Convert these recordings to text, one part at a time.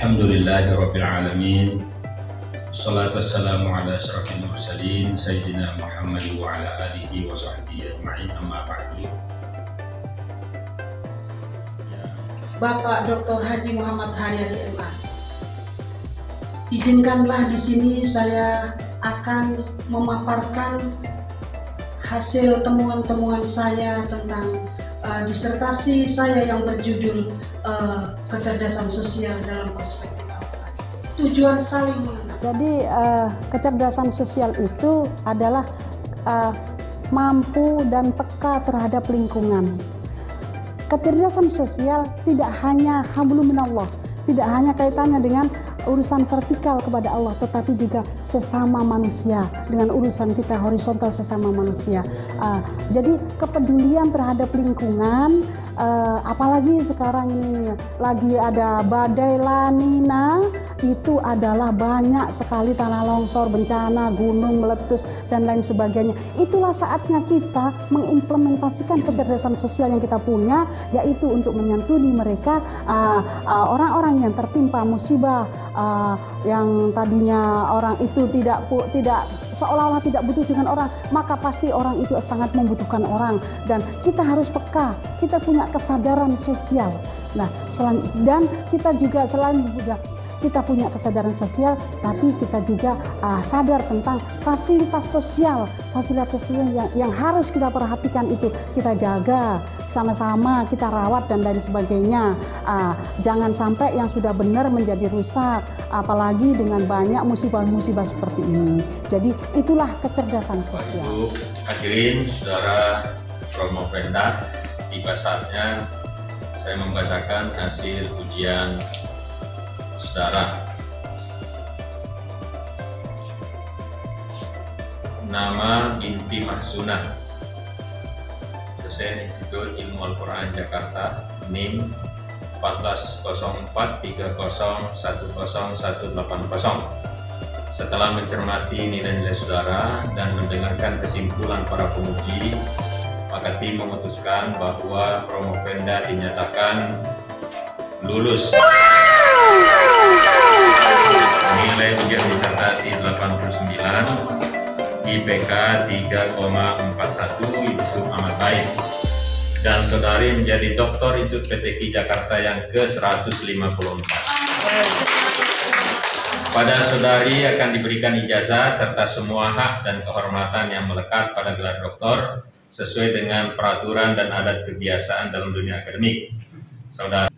Alhamdulillahirabbil alamin. Wassalatu wassalamu ala asyrafil mursalin sayyidina Muhammad wa ala alihi wa sahbihi ajma'in, amma ba'du. Bapak Dr. Haji Muhammad Haryadi MA. Izinkanlah di sini saya akan memaparkan hasil temuan-temuan saya tentang disertasi saya yang berjudul kecerdasan sosial dalam perspektif Al-Quran. Tujuan saling mengenal. Jadi kecerdasan sosial itu adalah mampu dan peka terhadap lingkungan. Kecerdasan sosial tidak hanya hablum minallah, tidak hanya kaitannya dengan urusan vertikal kepada Allah, tetapi juga sesama manusia, dengan urusan kita horizontal sesama manusia. Jadi kepedulian terhadap lingkungan, apalagi sekarang ini lagi ada badai La Nina, itu adalah banyak sekali tanah longsor, bencana, gunung meletus dan lain sebagainya. Itulah saatnya kita mengimplementasikan kecerdasan sosial yang kita punya, yaitu untuk menyantuni mereka, orang-orang yang tertimpa musibah, yang tadinya orang itu tidak seolah-olah tidak butuh dengan orang, maka pasti orang itu sangat membutuhkan orang, dan kita harus peka, kita punya kesadaran sosial. Nah, dan kita juga selain kita punya kesadaran sosial, tapi kita juga sadar tentang fasilitas sosial yang harus kita perhatikan, itu kita jaga sama-sama, kita rawat dan lain sebagainya. Jangan sampai yang sudah benar menjadi rusak, apalagi dengan banyak musibah-musibah seperti ini. Jadi itulah kecerdasan sosial. Hadirin saudara Promopenda, tiba saatnya saya membacakan hasil ujian saudara. Nama Binti Mahsunah, dosen Institut Ilmu Al-Quran Jakarta, NIM 140430101080. Setelah mencermati nilai-nilai saudara dan mendengarkan kesimpulan para penguji, maka tim memutuskan bahwa Promopenda dinyatakan lulus. Nilai ujian disertasi 89, IPK 3,41, Ibu amat baik. Dan saudari menjadi doktor Institut PTQ Jakarta yang ke-154. Pada saudari akan diberikan ijazah serta semua hak dan kehormatan yang melekat pada gelar doktor sesuai dengan peraturan dan adat kebiasaan dalam dunia akademik. Saudara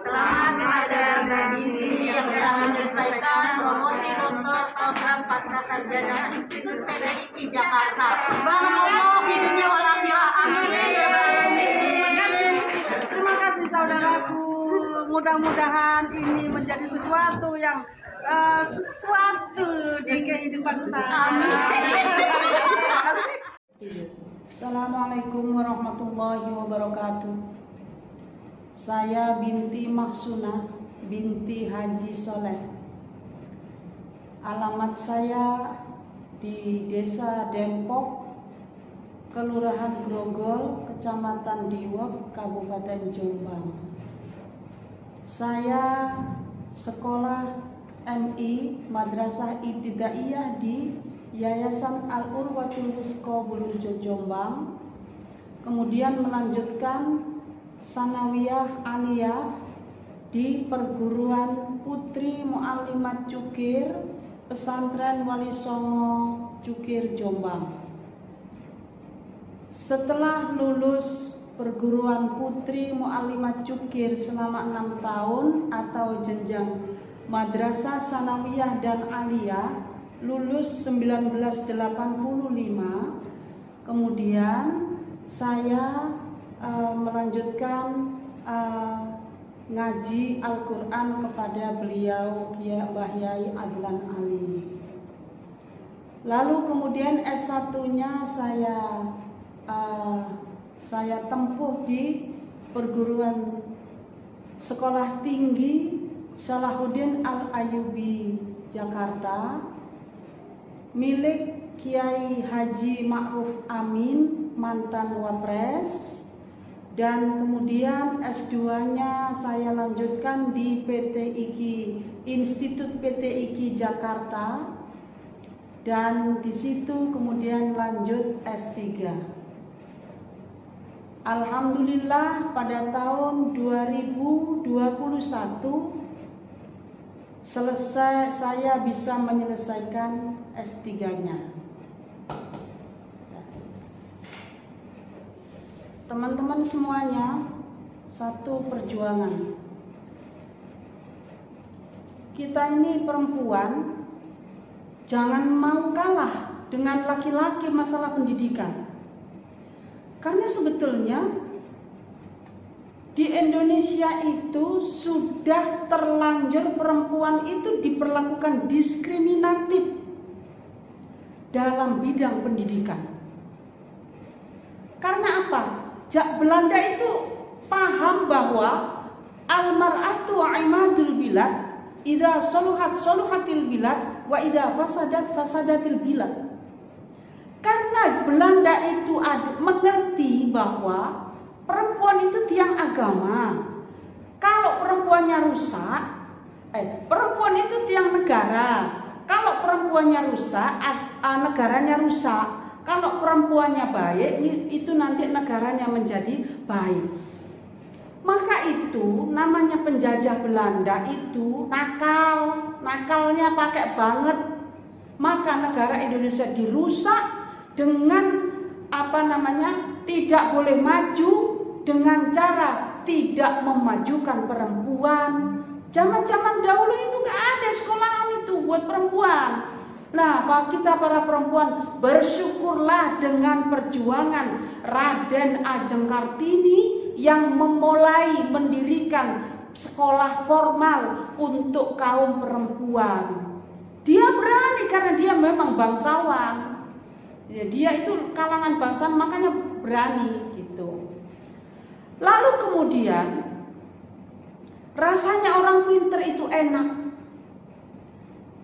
Selamat kepada Mbak Binti yang telah menyelesaikan promosi doktor program pasca sarjana Institut PTQ Jakarta. Barakallahu fi dunya wal akhirah. Amin. Terima kasih saudaraku. Mudah-mudahan ini menjadi sesuatu yang sesuatu di kehidupan saya. Assalamualaikum warahmatullahi wabarakatuh. Saya Binti Mahsunah binti Haji Soleh. Alamat saya di Desa Dempok, Kelurahan Grogol, Kecamatan Diwek, Kabupaten Jombang. Saya sekolah MI Madrasah Ibtidaiyah di Yayasan Al-Urwatul Wusqa Bulurjo Jombang. Kemudian melanjutkan Sanawiyah Aliyah di Perguruan Putri Mu'allimat Cukir, Pesantren Wali Songo Cukir Jombang. Setelah lulus Perguruan Putri Mu'allimat Cukir selama 6 tahun atau jenjang Madrasah Sanawiyah dan Aliyah, lulus 1985. Kemudian saya melanjutkan ngaji Al-Quran kepada beliau Mbah Yai Adlan Ali. Lalu kemudian S1-nya saya tempuh di perguruan sekolah tinggi Salahuddin Al-Ayyubi Jakarta, milik Kiai Haji Ma'ruf Amin, mantan Wapres. Dan kemudian S2-nya saya lanjutkan di PT IKI, Institut PT IKI Jakarta, dan di situ kemudian lanjut S3. Alhamdulillah pada tahun 2021 saya bisa menyelesaikan S3-nya. Teman-teman semuanya, satu perjuangan. Kita ini perempuan, jangan mau kalah dengan laki-laki masalah pendidikan. Karena sebetulnya di Indonesia itu sudah terlanjur perempuan itu diperlakukan diskriminatif dalam bidang pendidikan. Karena apa? Belanda itu paham bahwa al-mar'atu imadul bilad, idza saluhat saluhatil bilad, wa idza fasadat fasadatil bilad. Karena Belanda itu mengerti bahwa perempuan itu tiang agama. Kalau perempuannya rusak, perempuan itu tiang negara. Kalau perempuannya rusak, negaranya rusak. Kalau perempuannya baik, itu nanti negaranya menjadi baik. Maka itu namanya penjajah Belanda itu nakalnya pakai banget. Maka negara Indonesia dirusak dengan tidak boleh maju, dengan cara tidak memajukan perempuan. Zaman-zaman dahulu itu nggak ada sekolahan itu buat perempuan. Nah, kita para perempuan bersyukurlah dengan perjuangan Raden Ajeng Kartini yang memulai mendirikan sekolah formal untuk kaum perempuan. Dia berani karena dia memang bangsawan. Ya, dia itu kalangan bangsawan, makanya berani gitu. Lalu kemudian rasanya orang pinter itu enak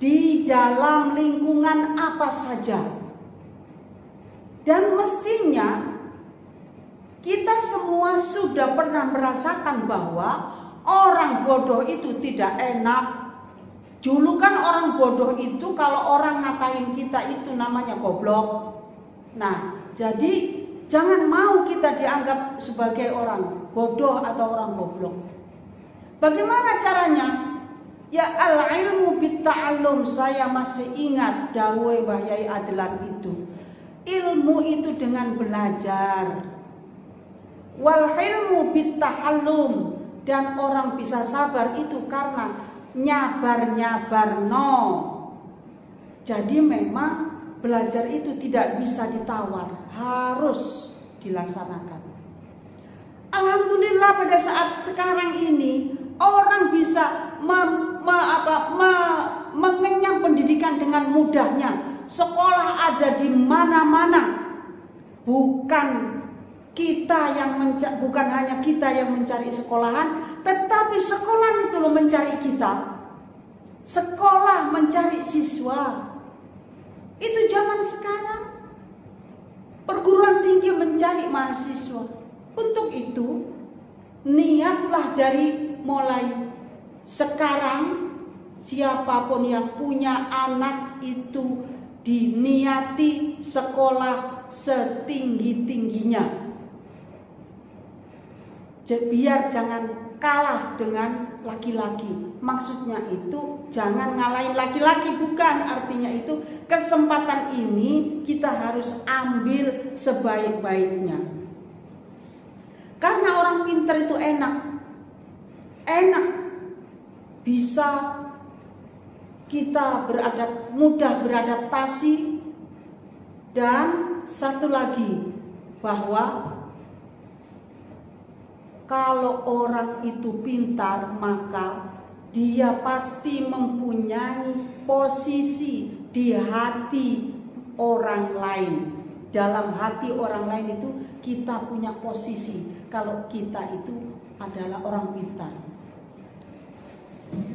di dalam lingkungan apa saja. Dan mestinya kita semua sudah pernah merasakan bahwa orang bodoh itu tidak enak. Julukan orang bodoh itu kalau orang ngatain kita itu namanya goblok. Nah, jadi jangan mau kita dianggap sebagai orang bodoh atau orang goblok. Bagaimana caranya? Ya al-ilmu bitta'allum, saya masih ingat dawuh Mbah Yai Adlan itu. Ilmu itu dengan belajar. Wal ilmu bittahallum, dan orang bisa sabar itu karena nyabar-nyabarno. Jadi memang belajar itu tidak bisa ditawar, harus dilaksanakan. Alhamdulillah pada saat sekarang ini orang bisa mengenyam pendidikan dengan mudahnya. Sekolah ada di mana-mana. Bukan hanya kita yang mencari sekolahan, tetapi sekolah itu loh mencari kita. Sekolah mencari siswa. Itu zaman sekarang. Perguruan tinggi mencari mahasiswa. Untuk itu, niatlah dari mulai sekarang, siapapun yang punya anak itu diniati sekolah setinggi-tingginya. Biar jangan kalah dengan laki-laki. Maksudnya itu jangan ngalahin laki-laki, bukan. Artinya itu kesempatan ini kita harus ambil sebaik-baiknya. Karena orang pintar itu enak. Bisa kita mudah beradaptasi, dan satu lagi bahwa kalau orang itu pintar maka dia pasti mempunyai posisi di hati orang lain. Dalam hati orang lain itu kita punya posisi kalau kita itu adalah orang pintar.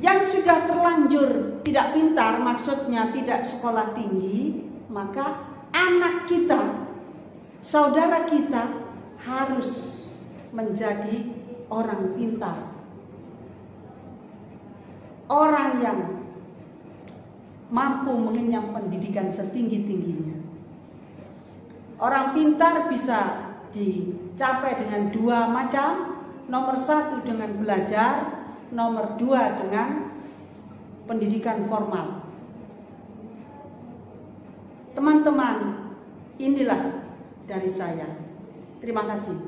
Yang sudah terlanjur tidak pintar, maksudnya tidak sekolah tinggi, maka anak kita, saudara kita harus menjadi orang pintar. Orang yang mampu mengenyam pendidikan setinggi-tingginya. Orang pintar bisa dicapai dengan dua macam. Nomor satu dengan belajar, nomor dua dengan pendidikan formal. Teman-teman, inilah dari saya. Terima kasih.